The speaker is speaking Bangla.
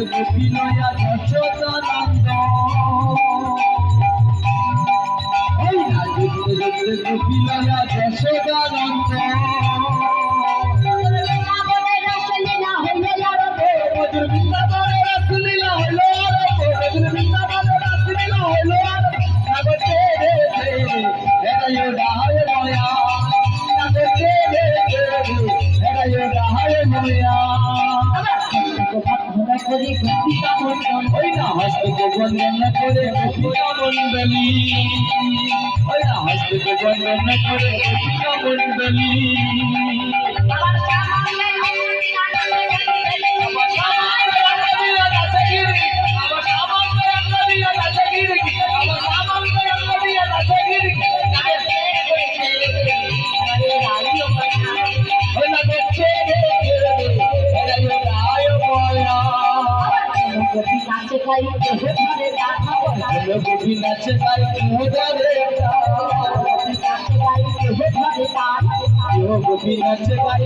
গোপীলয়া যশোদানন্দ গোপীলয়া যশোদানন্দ মধুর বৃন্দাবনে রাসলীলা হইল মধুর বৃন্দাবনে রাসলীলা হইল নাগতে রে হেরায় রাহায় ময়া নাগতে রে হেরায় রাহায় ময়া করে গোপিকা মন্ডল ওই না হস্তকে বন্দন করে গোপিকা মন্ডলী ওই না হস্তকে বন্দন করে গোপিকা মন্ডলী গোপী নাচে গাই গোপী নাচে গাই গোপী নাচে গাই